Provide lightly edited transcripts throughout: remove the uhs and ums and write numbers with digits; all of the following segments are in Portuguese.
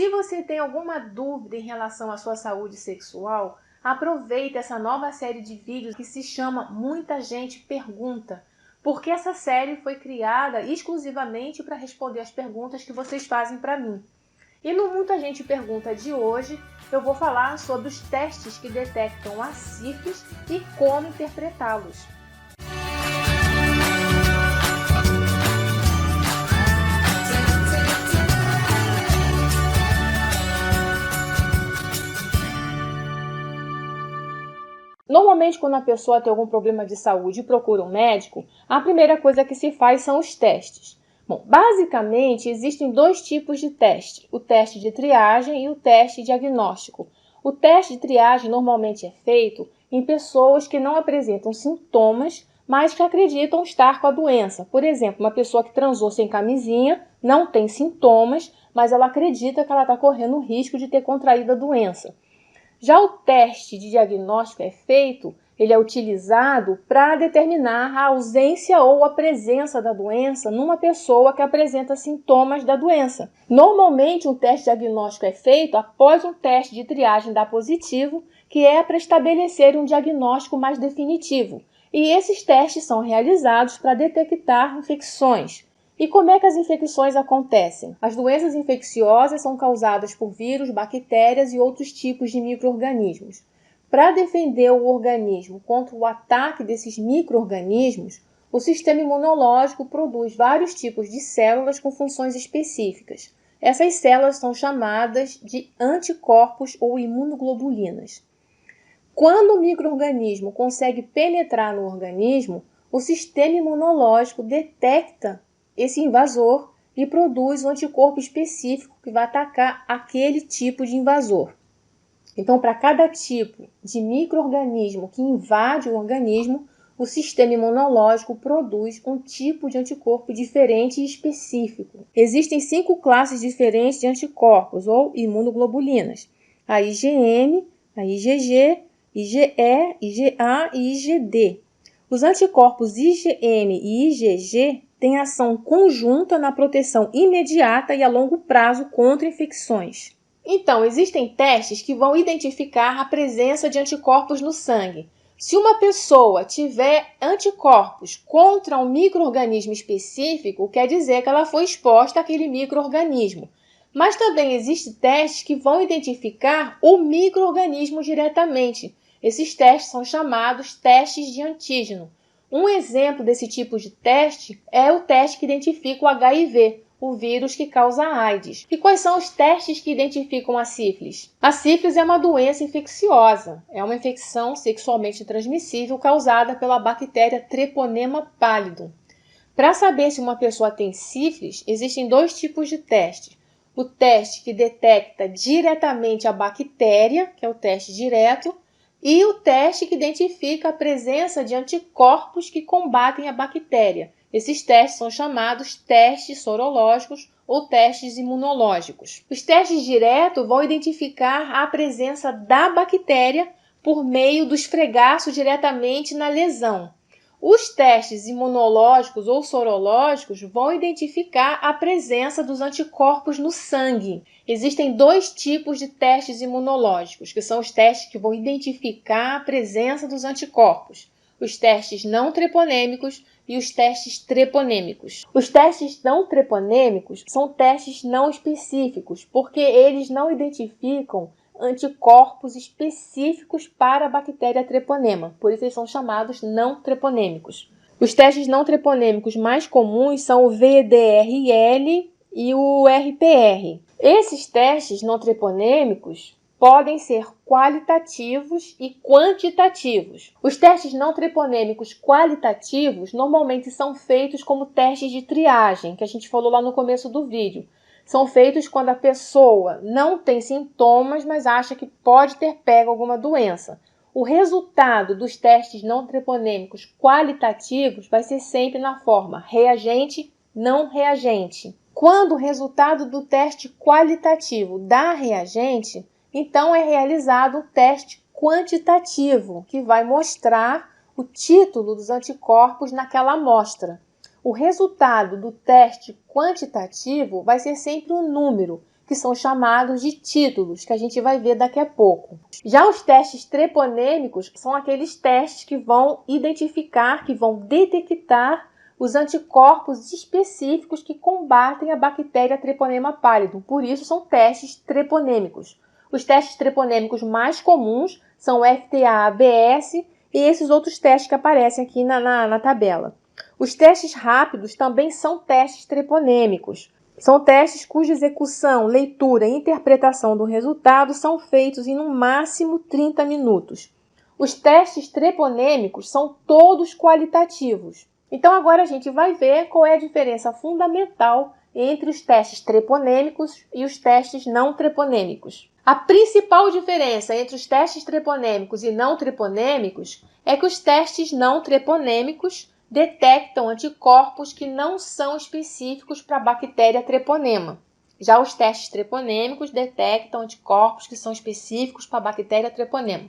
Se você tem alguma dúvida em relação à sua saúde sexual, aproveita essa nova série de vídeos que se chama Muita Gente Pergunta, porque essa série foi criada exclusivamente para responder as perguntas que vocês fazem para mim. E no Muita Gente Pergunta de hoje, eu vou falar sobre os testes que detectam a sífilis e como interpretá-los. Normalmente, quando a pessoa tem algum problema de saúde e procura um médico, a primeira coisa que se faz são os testes. Bom, basicamente, existem dois tipos de teste, o teste de triagem e o teste diagnóstico. O teste de triagem normalmente é feito em pessoas que não apresentam sintomas, mas que acreditam estar com a doença. Por exemplo, uma pessoa que transou sem camisinha, não tem sintomas, mas ela acredita que ela está correndo o risco de ter contraído a doença. Já o teste de diagnóstico ele é utilizado para determinar a ausência ou a presença da doença numa pessoa que apresenta sintomas da doença. Normalmente, um teste diagnóstico é feito após um teste de triagem dar positivo, que é para estabelecer um diagnóstico mais definitivo. E esses testes são realizados para detectar infecções. E como é que as infecções acontecem? As doenças infecciosas são causadas por vírus, bactérias e outros tipos de micro-organismos. Para defender o organismo contra o ataque desses micro-organismos, o sistema imunológico produz vários tipos de células com funções específicas. Essas células são chamadas de anticorpos ou imunoglobulinas. Quando o micro-organismo consegue penetrar no organismo, o sistema imunológico detecta esse invasor e produz um anticorpo específico que vai atacar aquele tipo de invasor. Então, para cada tipo de micro-organismo que invade o organismo, o sistema imunológico produz um tipo de anticorpo diferente e específico. Existem 5 classes diferentes de anticorpos ou imunoglobulinas: a IgM, a IgG, IgE, IgA e IgD. Os anticorpos IgM e IgG têm ação conjunta na proteção imediata e a longo prazo contra infecções. Então, existem testes que vão identificar a presença de anticorpos no sangue. Se uma pessoa tiver anticorpos contra um micro-organismo específico, quer dizer que ela foi exposta àquele micro-organismo. Mas também existem testes que vão identificar o micro-organismo diretamente. Esses testes são chamados testes de antígeno. Um exemplo desse tipo de teste é o teste que identifica o HIV, o vírus que causa a AIDS. E quais são os testes que identificam a sífilis? A sífilis é uma doença infecciosa. É uma infecção sexualmente transmissível causada pela bactéria Treponema pallidum. Para saber se uma pessoa tem sífilis, existem dois tipos de teste. O teste que detecta diretamente a bactéria, que é o teste direto, e o teste que identifica a presença de anticorpos que combatem a bactéria. Esses testes são chamados testes sorológicos ou testes imunológicos. Os testes diretos vão identificar a presença da bactéria por meio do esfregaço diretamente na lesão. Os testes imunológicos ou sorológicos vão identificar a presença dos anticorpos no sangue. Existem dois tipos de testes imunológicos, que são os testes que vão identificar a presença dos anticorpos: os testes não treponêmicos e os testes treponêmicos. Os testes não treponêmicos são testes não específicos, porque eles não identificam anticorpos específicos para a bactéria treponema, por isso eles são chamados não treponêmicos. Os testes não treponêmicos mais comuns são o VDRL e o RPR. Esses testes não treponêmicos podem ser qualitativos e quantitativos. Os testes não treponêmicos qualitativos normalmente são feitos como testes de triagem, que a gente falou lá no começo do vídeo. São feitos quando a pessoa não tem sintomas, mas acha que pode ter pego alguma doença. O resultado dos testes não treponêmicos qualitativos vai ser sempre na forma reagente, não reagente. Quando o resultado do teste qualitativo dá reagente, então é realizado o teste quantitativo, que vai mostrar o título dos anticorpos naquela amostra. O resultado do teste quantitativo vai ser sempre um número, que são chamados de títulos, que a gente vai ver daqui a pouco. Já os testes treponêmicos são aqueles testes que vão identificar, que vão detectar os anticorpos específicos que combatem a bactéria Treponema pallidum. Por isso, são testes treponêmicos. Os testes treponêmicos mais comuns são o FTA-ABS e esses outros testes que aparecem aqui na tabela. Os testes rápidos também são testes treponêmicos. São testes cuja execução, leitura e interpretação do resultado são feitos em no máximo 30 minutos. Os testes treponêmicos são todos qualitativos. Então agora a gente vai ver qual é a diferença fundamental entre os testes treponêmicos e os testes não treponêmicos. A principal diferença entre os testes treponêmicos e não treponêmicos é que os testes não treponêmicos detectam anticorpos que não são específicos para a bactéria treponema. Já os testes treponêmicos detectam anticorpos que são específicos para a bactéria treponema.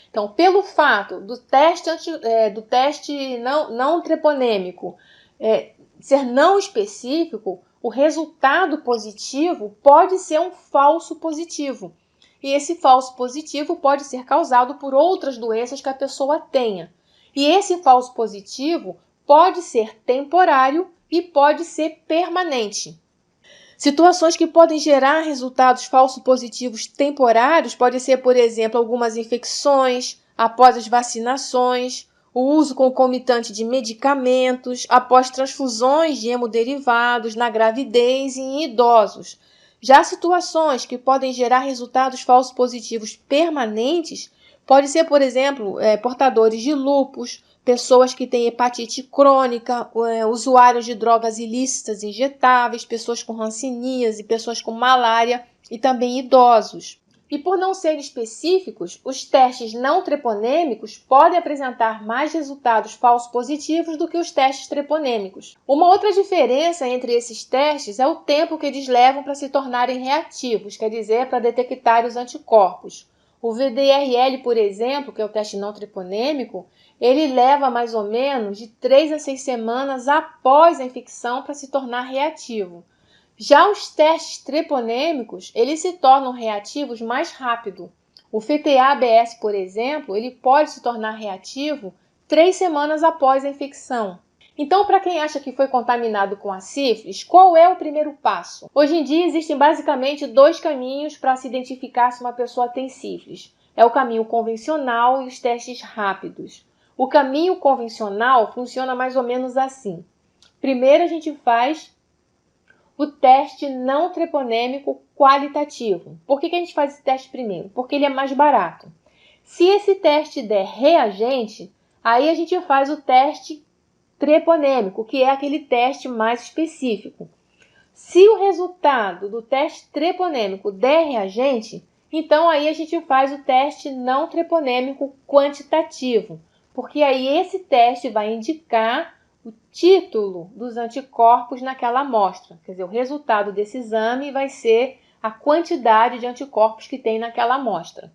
Então, pelo fato do teste não treponêmico ser não específico, o resultado positivo pode ser um falso positivo. E esse falso positivo pode ser causado por outras doenças que a pessoa tenha. E esse falso positivo pode ser temporário e pode ser permanente. Situações que podem gerar resultados falso positivos temporários podem ser, por exemplo, algumas infecções após as vacinações, o uso concomitante de medicamentos, após transfusões de hemoderivados, na gravidez e em idosos. Já situações que podem gerar resultados falsos positivos permanentes podem ser, por exemplo, portadores de lúpus, pessoas que têm hepatite crônica, usuários de drogas ilícitas injetáveis, pessoas com hanseníase, pessoas com malária e também idosos. E por não serem específicos, os testes não treponêmicos podem apresentar mais resultados falsos positivos do que os testes treponêmicos. Uma outra diferença entre esses testes é o tempo que eles levam para se tornarem reativos, quer dizer, para detectar os anticorpos. O VDRL, por exemplo, que é o teste não treponêmico, ele leva mais ou menos de 3 a 6 semanas após a infecção para se tornar reativo. Já os testes treponêmicos, eles se tornam reativos mais rápido. O FTA-ABS, por exemplo, ele pode se tornar reativo 3 semanas após a infecção. Então, para quem acha que foi contaminado com a sífilis, qual é o primeiro passo? Hoje em dia, existem basicamente 2 caminhos para se identificar se uma pessoa tem sífilis. É o caminho convencional e os testes rápidos. O caminho convencional funciona mais ou menos assim. Primeiro, a gente faz o teste não treponêmico qualitativo. Por que a gente faz esse teste primeiro? Porque ele é mais barato. Se esse teste der reagente, aí a gente faz o teste treponêmico, que é aquele teste mais específico. Se o resultado do teste treponêmico der reagente, então aí a gente faz o teste não treponêmico quantitativo, porque aí esse teste vai indicar o título dos anticorpos naquela amostra. Quer dizer, o resultado desse exame vai ser a quantidade de anticorpos que tem naquela amostra.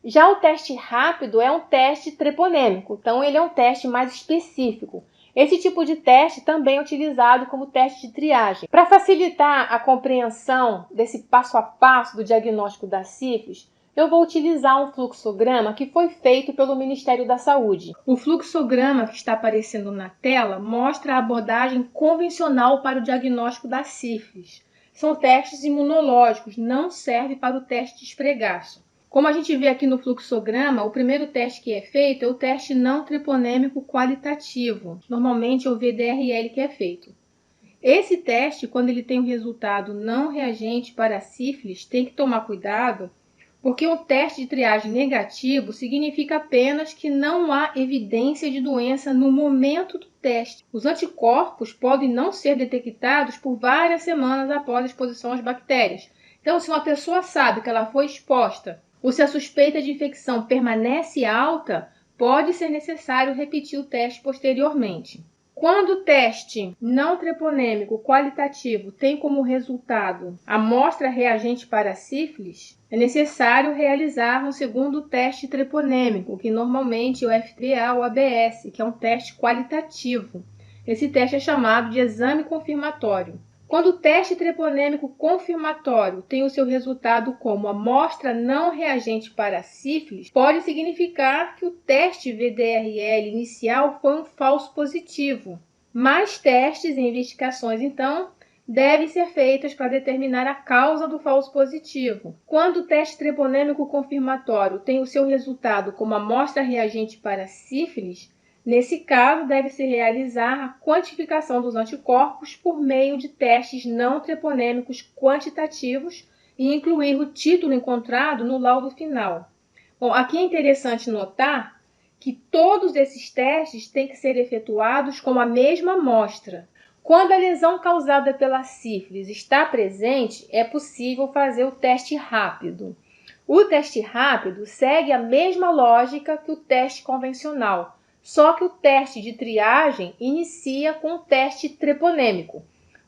Já o teste rápido é um teste treponêmico, então ele é um teste mais específico. Esse tipo de teste também é utilizado como teste de triagem. Para facilitar a compreensão desse passo a passo do diagnóstico da sífilis, eu vou utilizar um fluxograma que foi feito pelo Ministério da Saúde. O fluxograma que está aparecendo na tela mostra a abordagem convencional para o diagnóstico da sífilis. São testes imunológicos, não serve para o teste de esfregaço. Como a gente vê aqui no fluxograma, o primeiro teste que é feito é o teste não treponêmico qualitativo. Normalmente é o VDRL que é feito. Esse teste, quando ele tem um resultado não reagente para a sífilis, tem que tomar cuidado, porque o teste de triagem negativo significa apenas que não há evidência de doença no momento do teste. Os anticorpos podem não ser detectados por várias semanas após a exposição às bactérias. Então, se uma pessoa sabe que ela foi exposta, ou se a suspeita de infecção permanece alta, pode ser necessário repetir o teste posteriormente. Quando o teste não treponêmico qualitativo tem como resultado a amostra reagente para sífilis, é necessário realizar um segundo teste treponêmico, que normalmente é o FTA ou ABS, que é um teste qualitativo. Esse teste é chamado de exame confirmatório. Quando o teste treponêmico confirmatório tem o seu resultado como amostra não reagente para sífilis, pode significar que o teste VDRL inicial foi um falso positivo. Mais testes e investigações, então, devem ser feitas para determinar a causa do falso positivo. Quando o teste treponêmico confirmatório tem o seu resultado como amostra reagente para sífilis, nesse caso, deve-se realizar a quantificação dos anticorpos por meio de testes não treponêmicos quantitativos e incluir o título encontrado no laudo final. Bom, aqui é interessante notar que todos esses testes têm que ser efetuados com a mesma amostra. Quando a lesão causada pela sífilis está presente, é possível fazer o teste rápido. O teste rápido segue a mesma lógica que o teste convencional, só que o teste de triagem inicia com o teste treponêmico.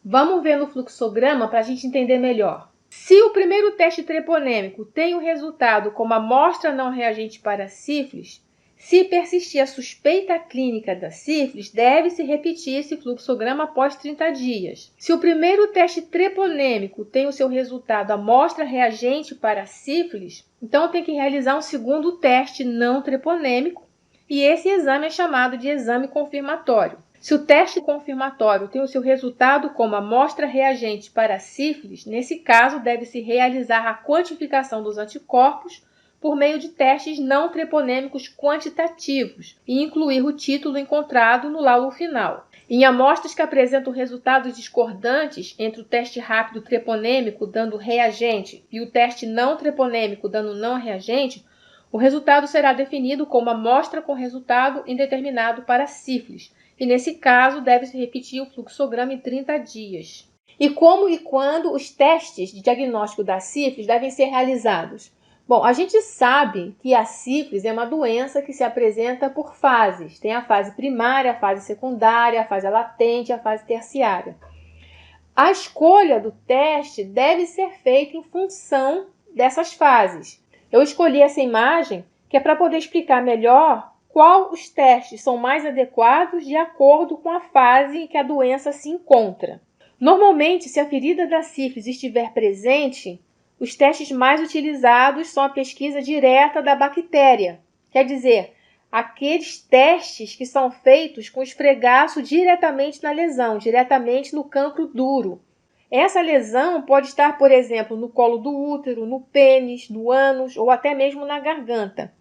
Vamos ver no fluxograma para a gente entender melhor. Se o primeiro teste treponêmico tem o resultado como amostra não reagente para sífilis, se persistir a suspeita clínica da sífilis, deve-se repetir esse fluxograma após 30 dias. Se o primeiro teste treponêmico tem o seu resultado amostra reagente para sífilis, então tem que realizar um segundo teste não treponêmico, e esse exame é chamado de exame confirmatório. Se o teste confirmatório tem o seu resultado como amostra reagente para sífilis, nesse caso deve-se realizar a quantificação dos anticorpos por meio de testes não treponêmicos quantitativos e incluir o título encontrado no laudo final. Em amostras que apresentam resultados discordantes entre o teste rápido treponêmico dando reagente e o teste não treponêmico dando não reagente, o resultado será definido como amostra com resultado indeterminado para sífilis, e nesse caso deve-se repetir o fluxograma em 30 dias. E como e quando os testes de diagnóstico da sífilis devem ser realizados? Bom, a gente sabe que a sífilis é uma doença que se apresenta por fases. Tem a fase primária, a fase secundária, a fase latente e a fase terciária. A escolha do teste deve ser feita em função dessas fases. Eu escolhi essa imagem que é para poder explicar melhor qual os testes são mais adequados de acordo com a fase em que a doença se encontra. Normalmente, se a ferida da sífilis estiver presente, os testes mais utilizados são a pesquisa direta da bactéria, quer dizer, aqueles testes que são feitos com esfregaço diretamente na lesão, diretamente no cancro duro. Essa lesão pode estar, por exemplo, no colo do útero, no pênis, no ânus ou até mesmo na garganta.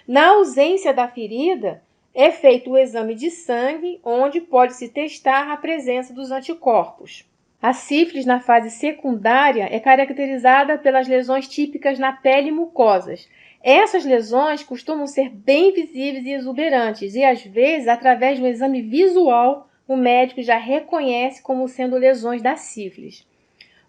Na ausência da ferida, é feito o exame de sangue, onde pode-se testar a presença dos anticorpos. A sífilis na fase secundária é caracterizada pelas lesões típicas na pele e mucosas. Essas lesões costumam ser bem visíveis e exuberantes e, às vezes, através do exame visual, o médico já reconhece como sendo lesões da sífilis.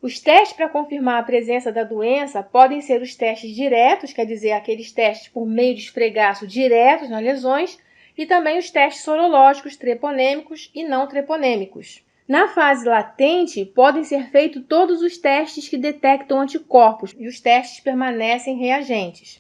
Os testes para confirmar a presença da doença podem ser os testes diretos, quer dizer, aqueles testes por meio de esfregaço diretos nas lesões, e também os testes sorológicos treponêmicos e não treponêmicos. Na fase latente, podem ser feitos todos os testes que detectam anticorpos e os testes permanecem reagentes.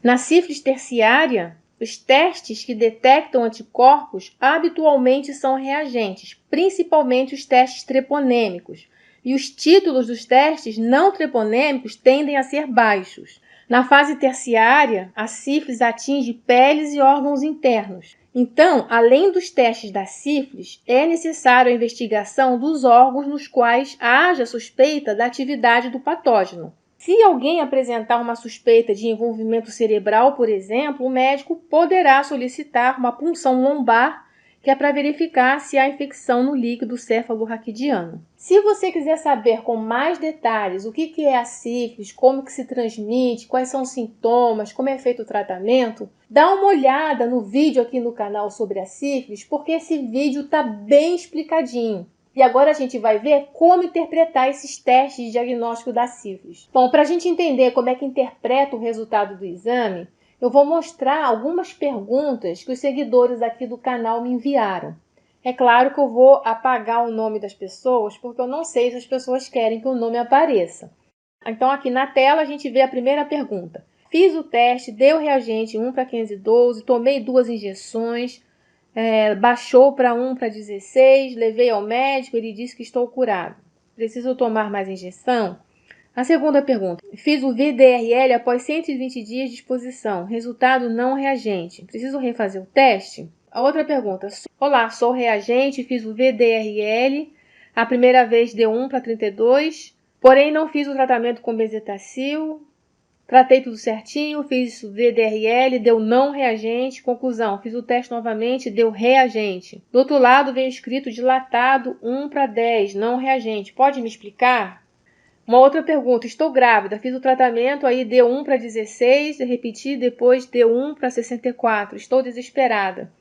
Na sífilis terciária, os testes que detectam anticorpos habitualmente são reagentes, principalmente os testes treponêmicos, e os títulos dos testes não treponêmicos tendem a ser baixos. Na fase terciária, a sífilis atinge peles e órgãos internos. Então, além dos testes da sífilis, é necessário a investigação dos órgãos nos quais haja suspeita da atividade do patógeno. Se alguém apresentar uma suspeita de envolvimento cerebral, por exemplo, o médico poderá solicitar uma punção lombar, que é para verificar se há infecção no líquido cefalorraquidiano. Se você quiser saber com mais detalhes o que é a sífilis, como que se transmite, quais são os sintomas, como é feito o tratamento, dá uma olhada no vídeo aqui no canal sobre a sífilis, porque esse vídeo está bem explicadinho. E agora a gente vai ver como interpretar esses testes de diagnóstico da sífilis. Bom, para a gente entender como é que interpreta o resultado do exame, eu vou mostrar algumas perguntas que os seguidores aqui do canal me enviaram. É claro que eu vou apagar o nome das pessoas, porque eu não sei se as pessoas querem que o nome apareça. Então, aqui na tela, a gente vê a primeira pergunta. Fiz o teste, deu reagente 1/512, tomei 2 injeções, baixou para 1/16, levei ao médico, ele disse que estou curado. Preciso tomar mais injeção? A segunda pergunta. Fiz o VDRL após 120 dias de exposição. Resultado não reagente. Preciso refazer o teste? A outra pergunta. Olá, sou reagente, fiz o VDRL. A primeira vez deu 1 para 32, porém não fiz o tratamento com bezetacil. Tratei tudo certinho, fiz o VDRL, deu não reagente. Conclusão, fiz o teste novamente, deu reagente. Do outro lado vem escrito dilatado 1 para 10, não reagente. Pode me explicar? Uma outra pergunta, estou grávida, fiz o tratamento, aí deu 1 para 16, repeti, depois deu 1 para 64, estou desesperada.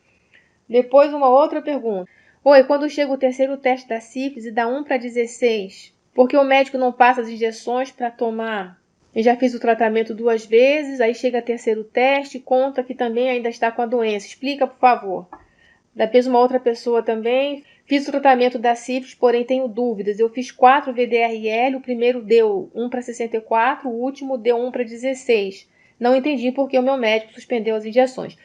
Depois uma outra pergunta. Oi, quando chega o terceiro teste da sífilis e dá 1 para 16, porque o médico não passa as injeções para tomar? Eu já fiz o tratamento 2 vezes, aí chega o terceiro teste, conta que também ainda está com a doença. Explica, por favor. Depois uma outra pessoa também. Fiz o tratamento da sífilis, porém tenho dúvidas. Eu fiz 4 VDRL, o primeiro deu 1 para 64, o último deu 1 para 16. Não entendi porque o meu médico suspendeu as injeções.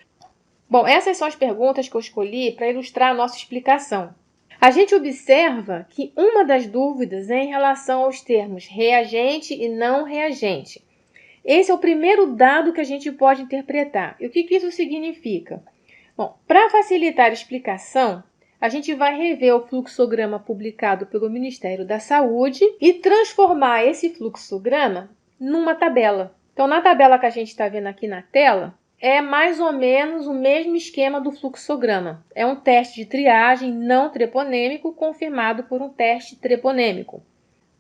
Bom, essas são as perguntas que eu escolhi para ilustrar a nossa explicação. A gente observa que uma das dúvidas é em relação aos termos reagente e não reagente. Esse é o primeiro dado que a gente pode interpretar. E o que isso significa? Bom, para facilitar a explicação, a gente vai rever o fluxograma publicado pelo Ministério da Saúde e transformar esse fluxograma numa tabela. Então, na tabela que a gente está vendo aqui na tela, é mais ou menos o mesmo esquema do fluxograma. É um teste de triagem não treponêmico confirmado por um teste treponêmico.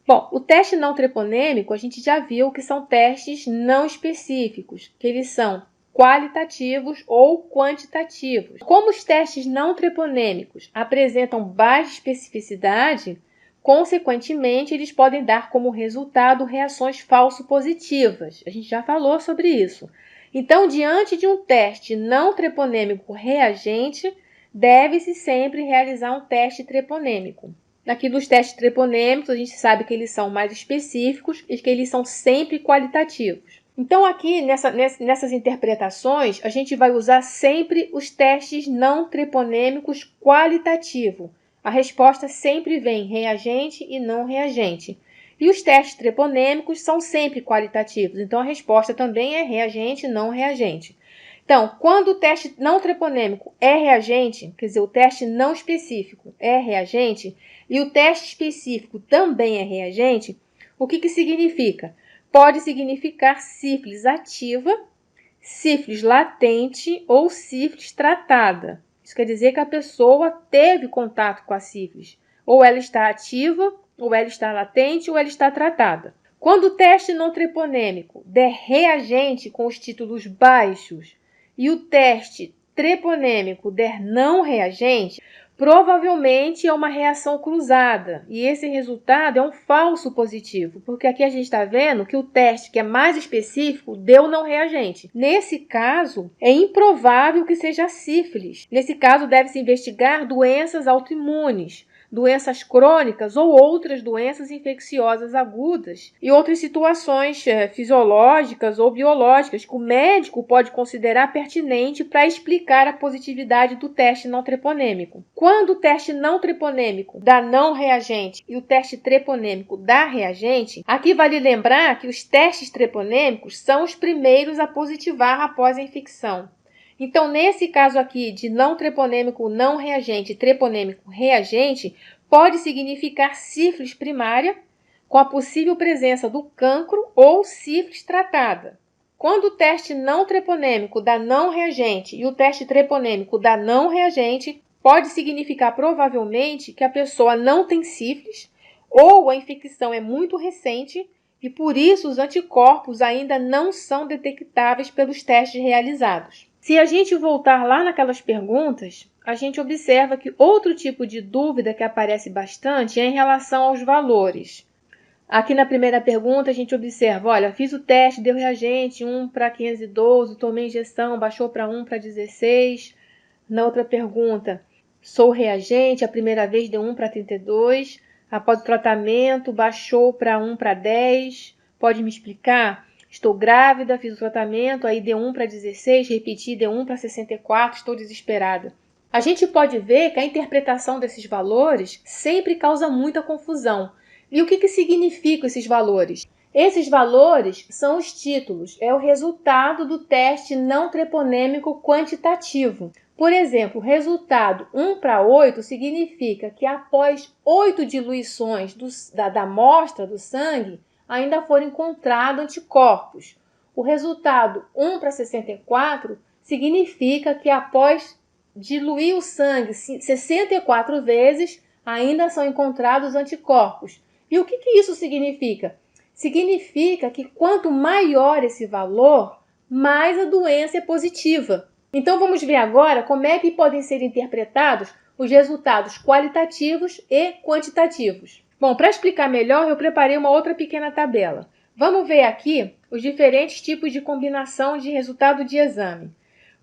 Bom, o teste não treponêmico a gente já viu que são testes não específicos, que eles são qualitativos ou quantitativos. Como os testes não treponêmicos apresentam baixa especificidade, consequentemente, eles podem dar como resultado reações falso-positivas. A gente já falou sobre isso. Então, diante de um teste não treponêmico reagente, deve-se sempre realizar um teste treponêmico. Aqui dos testes treponêmicos, a gente sabe que eles são mais específicos e que eles são sempre qualitativos. Então, aqui nessas interpretações, a gente vai usar sempre os testes não treponêmicos qualitativos. A resposta sempre vem reagente e não reagente. E os testes treponêmicos são sempre qualitativos, então a resposta também é reagente, não reagente. Então, quando o teste não treponêmico é reagente, quer dizer, o teste não específico é reagente, e o teste específico também é reagente, o que significa? Pode significar sífilis ativa, sífilis latente ou sífilis tratada. Isso quer dizer que a pessoa teve contato com a sífilis. Ou ela está ativa, ou ela está latente, ou ela está tratada. Quando o teste não treponêmico der reagente com os títulos baixos e o teste treponêmico der não reagente, provavelmente é uma reação cruzada e esse resultado é um falso positivo, porque aqui a gente está vendo que o teste que é mais específico deu não reagente. Nesse caso, é improvável que seja sífilis. Nesse caso, deve-se investigar doenças autoimunes, doenças crônicas ou outras doenças infecciosas agudas e outras situações fisiológicas ou biológicas que o médico pode considerar pertinente para explicar a positividade do teste não treponêmico. Quando o teste não treponêmico dá não reagente e o teste treponêmico dá reagente, aqui vale lembrar que os testes treponêmicos são os primeiros a positivar após a infecção. Então, nesse caso aqui de não treponêmico não reagente e treponêmico reagente, pode significar sífilis primária com a possível presença do cancro ou sífilis tratada. Quando o teste não treponêmico dá não reagente e o teste treponêmico dá não reagente, pode significar provavelmente que a pessoa não tem sífilis ou a infecção é muito recente e por isso os anticorpos ainda não são detectáveis pelos testes realizados. Se a gente voltar lá naquelas perguntas, a gente observa que outro tipo de dúvida que aparece bastante é em relação aos valores. Aqui na primeira pergunta a gente observa, olha, fiz o teste, deu reagente, 1 para 512, tomei injeção, baixou para 1 para 16. Na outra pergunta, sou reagente, a primeira vez deu 1 para 32, após o tratamento baixou para 1 para 10. Pode me explicar? Estou grávida, fiz o tratamento, aí deu 1 para 16, repeti, deu 1 para 64, estou desesperada. A gente pode ver que a interpretação desses valores sempre causa muita confusão. E o que significam esses valores? Esses valores são os títulos, é o resultado do teste não treponêmico quantitativo. Por exemplo, o resultado 1:8 significa que após 8 diluições da amostra do sangue, ainda foram encontrados anticorpos. O resultado 1:64 significa que após diluir o sangue 64 vezes, ainda são encontrados anticorpos. E o que isso significa? Significa que quanto maior esse valor, mais a doença é positiva. Então vamos ver agora como é que podem ser interpretados os resultados qualitativos e quantitativos. Bom, para explicar melhor, eu preparei uma outra pequena tabela. Vamos ver aqui os diferentes tipos de combinação de resultado de exame.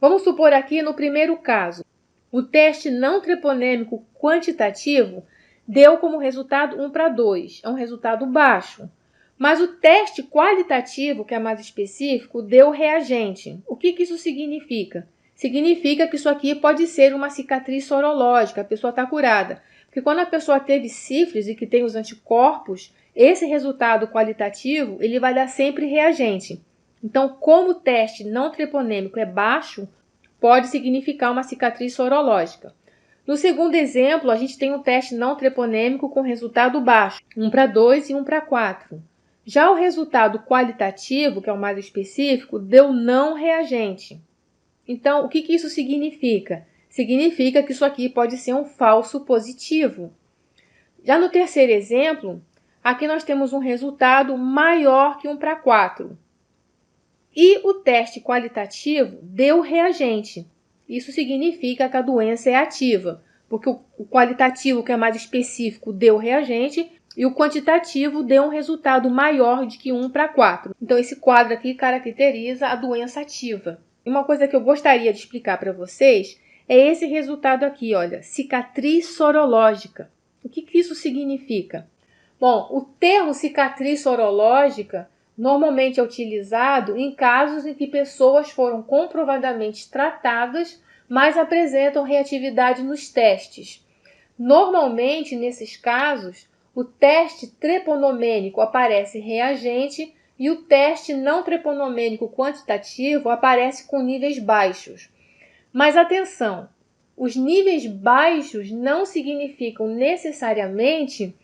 Vamos supor aqui no primeiro caso, o teste não treponêmico quantitativo deu como resultado 1:2, é um resultado baixo. Mas o teste qualitativo, que é mais específico, deu reagente. O que isso significa? Significa que isso aqui pode ser uma cicatriz sorológica, a pessoa está curada. Porque quando a pessoa teve sífilis e que tem os anticorpos, esse resultado qualitativo ele vai dar sempre reagente. Então, como o teste não treponêmico é baixo, pode significar uma cicatriz sorológica. No segundo exemplo, a gente tem um teste não treponêmico com resultado baixo, 1:2 e 1:4. Já o resultado qualitativo, que é o mais específico, deu não reagente. Então, o que isso significa? Significa que isso aqui pode ser um falso positivo. Já no terceiro exemplo, aqui nós temos um resultado maior que 1:4. E o teste qualitativo deu reagente. Isso significa que a doença é ativa, porque o qualitativo, que é mais específico, deu reagente, e o quantitativo deu um resultado maior de que 1:4. Então, esse quadro aqui caracteriza a doença ativa. E uma coisa que eu gostaria de explicar para vocês é esse resultado aqui, olha, cicatriz sorológica. O que isso significa? Bom, o termo cicatriz sorológica normalmente é utilizado em casos em que pessoas foram comprovadamente tratadas, mas apresentam reatividade nos testes. Normalmente, nesses casos, o teste treponomênico aparece reagente e o teste não treponomênico quantitativo aparece com níveis baixos. Mas atenção, os níveis baixos não significam necessariamente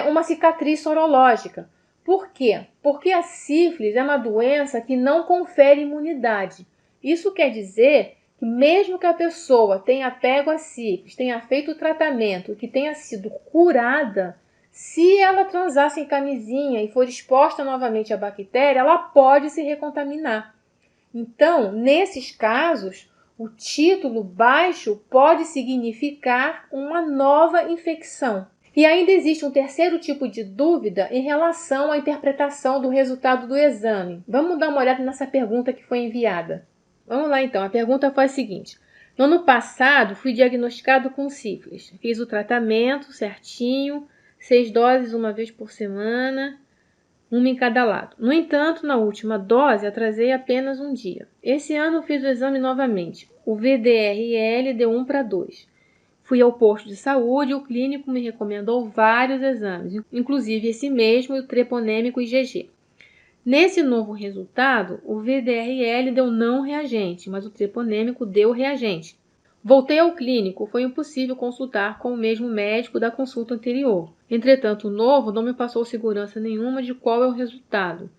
uma cicatriz sorológica. Por quê? Porque a sífilis é uma doença que não confere imunidade. Isso quer dizer que mesmo que a pessoa tenha pego a sífilis, tenha feito o tratamento, que tenha sido curada, se ela transar sem camisinha e for exposta novamente à bactéria, ela pode se recontaminar. Então, nesses casos, o título baixo pode significar uma nova infecção. E ainda existe um terceiro tipo de dúvida em relação à interpretação do resultado do exame. Vamos dar uma olhada nessa pergunta que foi enviada. Vamos lá então, a pergunta foi a seguinte. No ano passado, fui diagnosticado com sífilis. Fiz o tratamento certinho, 6 doses uma vez por semana, uma em cada lado. No entanto, na última dose, atrasei apenas um dia. Esse ano fiz o exame novamente. O VDRL deu 1:2. Fui ao posto de saúde e o clínico me recomendou vários exames, inclusive esse mesmo e o treponêmico IgG. Nesse novo resultado, o VDRL deu não reagente, mas o treponêmico deu reagente. Voltei ao clínico, foi impossível consultar com o mesmo médico da consulta anterior. Entretanto, o novo não me passou segurança nenhuma de qual é o resultado.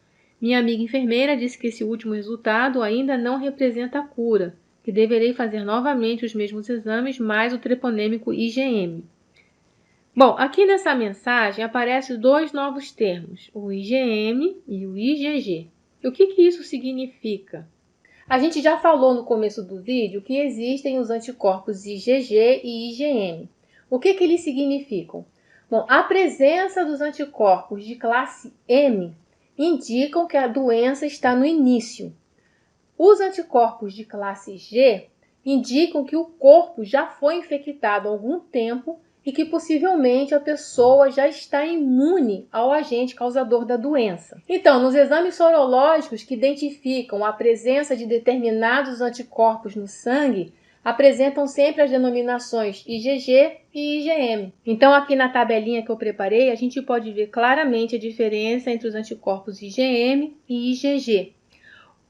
Minha amiga enfermeira disse que esse último resultado ainda não representa a cura, que deverei fazer novamente os mesmos exames, mais o treponêmico IgM. Bom, aqui nessa mensagem aparecem dois novos termos, o IgM e o IgG. E o que isso significa? A gente já falou no começo do vídeo que existem os anticorpos IgG e IgM. O que eles significam? Bom, a presença dos anticorpos de classe M indicam que a doença está no início. Os anticorpos de classe G indicam que o corpo já foi infectado há algum tempo e que possivelmente a pessoa já está imune ao agente causador da doença. Então, nos exames sorológicos que identificam a presença de determinados anticorpos no sangue, apresentam sempre as denominações IgG e IgM. Então, aqui na tabelinha que eu preparei, a gente pode ver claramente a diferença entre os anticorpos IgM e IgG.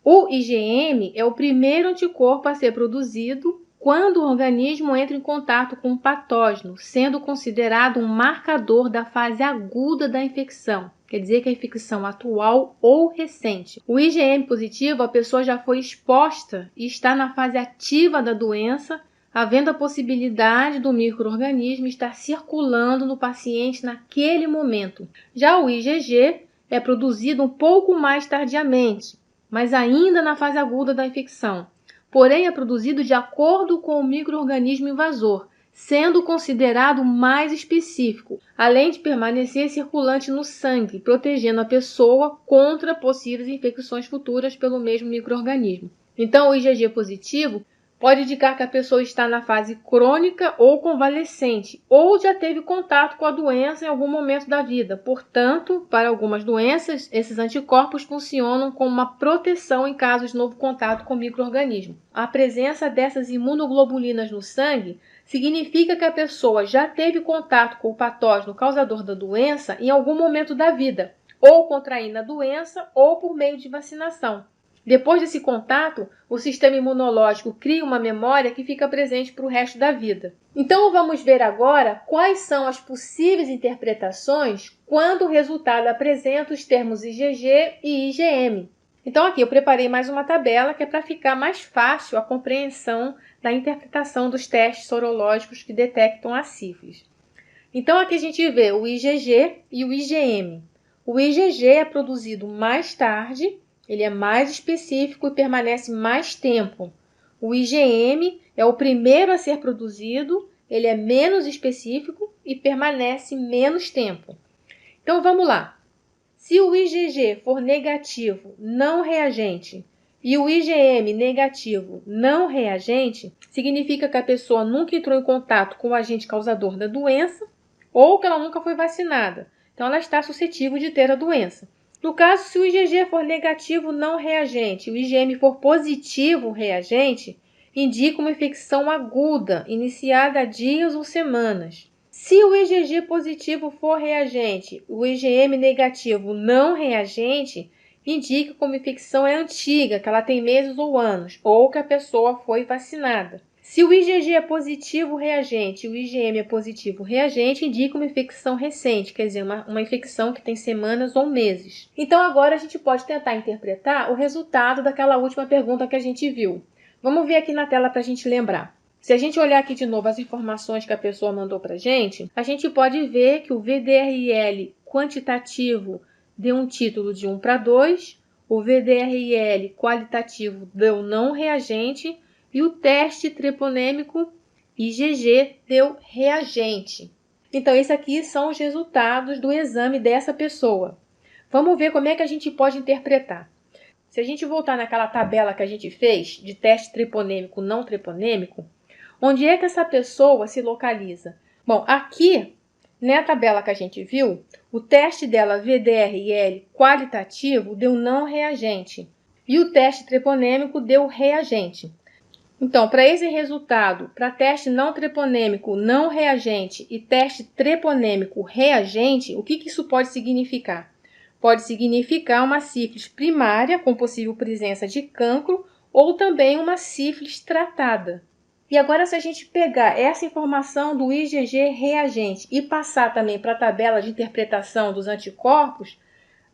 O IgM é o primeiro anticorpo a ser produzido quando o organismo entra em contato com um patógeno, sendo considerado um marcador da fase aguda da infecção. Quer dizer que a infecção atual ou recente. O IgM positivo, a pessoa já foi exposta e está na fase ativa da doença, havendo a possibilidade do micro-organismo estar circulando no paciente naquele momento. Já o IgG é produzido um pouco mais tardiamente, mas ainda na fase aguda da infecção. Porém, é produzido de acordo com o micro-organismo invasor, sendo considerado mais específico, além de permanecer circulante no sangue, protegendo a pessoa contra possíveis infecções futuras pelo mesmo micro-organismo. Então, o IgG positivo pode indicar que a pessoa está na fase crônica ou convalescente, ou já teve contato com a doença em algum momento da vida. Portanto, para algumas doenças, esses anticorpos funcionam como uma proteção em caso de novo contato com o micro-organismo. A presença dessas imunoglobulinas no sangue significa que a pessoa já teve contato com o patógeno causador da doença em algum momento da vida, ou contraindo a doença ou por meio de vacinação. Depois desse contato, o sistema imunológico cria uma memória que fica presente para o resto da vida. Então, vamos ver agora quais são as possíveis interpretações quando o resultado apresenta os termos IgG e IgM. Então, aqui eu preparei mais uma tabela que é para ficar mais fácil a compreensão da interpretação dos testes sorológicos que detectam a sífilis. Então, aqui a gente vê o IgG e o IgM. O IgG é produzido mais tarde, ele é mais específico e permanece mais tempo. O IgM é o primeiro a ser produzido, ele é menos específico e permanece menos tempo. Então, vamos lá. Se o IgG for negativo, não reagente, e o IgM negativo, não reagente, significa que a pessoa nunca entrou em contato com o agente causador da doença ou que ela nunca foi vacinada. Então, ela está suscetível de ter a doença. No caso, se o IgG for negativo não reagente e o IgM for positivo reagente, indica uma infecção aguda, iniciada há dias ou semanas. Se o IgG positivo for reagente, o IgM negativo não reagente, indica que uma infecção é antiga, que ela tem meses ou anos, ou que a pessoa foi vacinada. Se o IgG é positivo reagente e o IgM é positivo reagente, indica uma infecção recente, quer dizer, uma infecção que tem semanas ou meses. Então, agora a gente pode tentar interpretar o resultado daquela última pergunta que a gente viu. Vamos ver aqui na tela para a gente lembrar. Se a gente olhar aqui de novo as informações que a pessoa mandou para a gente pode ver que o VDRL quantitativo deu um título de 1 para 2, o VDRL qualitativo deu não reagente, e o teste treponêmico IgG deu reagente. Então, esses aqui são os resultados do exame dessa pessoa. Vamos ver como é que a gente pode interpretar. Se a gente voltar naquela tabela que a gente fez de teste treponêmico não treponêmico, onde é que essa pessoa se localiza? Bom, aqui, na tabela que a gente viu, o teste dela VDRL qualitativo deu não reagente e o teste treponêmico deu reagente. Então, para esse resultado, para teste não treponêmico não reagente e teste treponêmico reagente, o que isso pode significar? Pode significar uma sífilis primária com possível presença de cancro ou também uma sífilis tratada. E agora, se a gente pegar essa informação do IgG reagente e passar também para a tabela de interpretação dos anticorpos,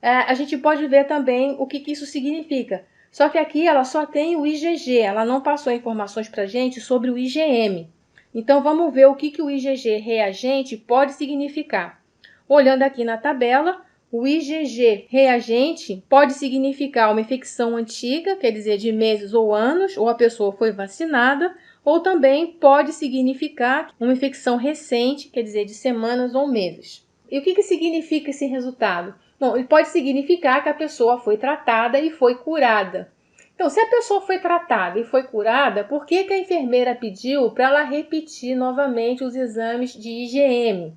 a gente pode ver também o que isso significa. Só que aqui ela só tem o IgG, ela não passou informações para a gente sobre o IgM. Então, vamos ver o que o IgG reagente pode significar. Olhando aqui na tabela, o IgG reagente pode significar uma infecção antiga, quer dizer, de meses ou anos, ou a pessoa foi vacinada, ou também pode significar uma infecção recente, quer dizer, de semanas ou meses. E o que significa esse resultado? Bom, ele pode significar que a pessoa foi tratada e foi curada. Então, se a pessoa foi tratada e foi curada, por que a enfermeira pediu para ela repetir novamente os exames de IgM?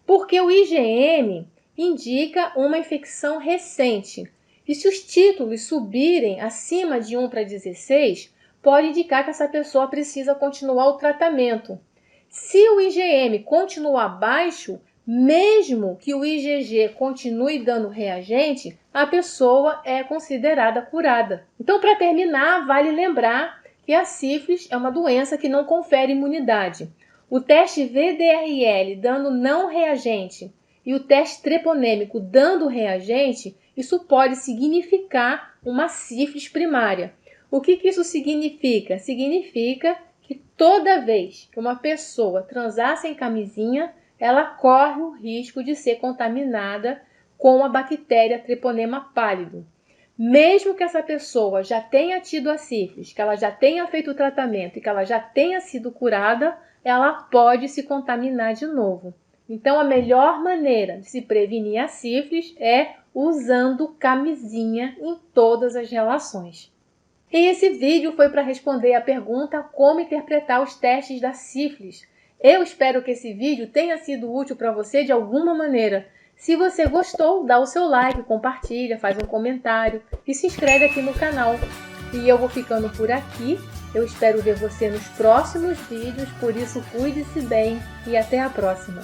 Porque o IgM indica uma infecção recente. E se os títulos subirem acima de 1 para 16, pode indicar que essa pessoa precisa continuar o tratamento. Se o IgM continuar baixo, mesmo que o IgG continue dando reagente, a pessoa é considerada curada. Então, para terminar, vale lembrar que a sífilis é uma doença que não confere imunidade. O teste VDRL dando não reagente e o teste treponêmico dando reagente, isso pode significar uma sífilis primária. O que isso significa? Significa que toda vez que uma pessoa transar sem camisinha, ela corre o risco de ser contaminada com a bactéria Treponema pálido. Mesmo que essa pessoa já tenha tido a sífilis, que ela já tenha feito o tratamento e que ela já tenha sido curada, ela pode se contaminar de novo. Então, a melhor maneira de se prevenir a sífilis é usando camisinha em todas as relações. E esse vídeo foi para responder a pergunta como interpretar os testes da sífilis. Eu espero que esse vídeo tenha sido útil para você de alguma maneira. Se você gostou, dá o seu like, compartilha, faz um comentário e se inscreve aqui no canal. E eu vou ficando por aqui. Eu espero ver você nos próximos vídeos, por isso cuide-se bem e até a próxima.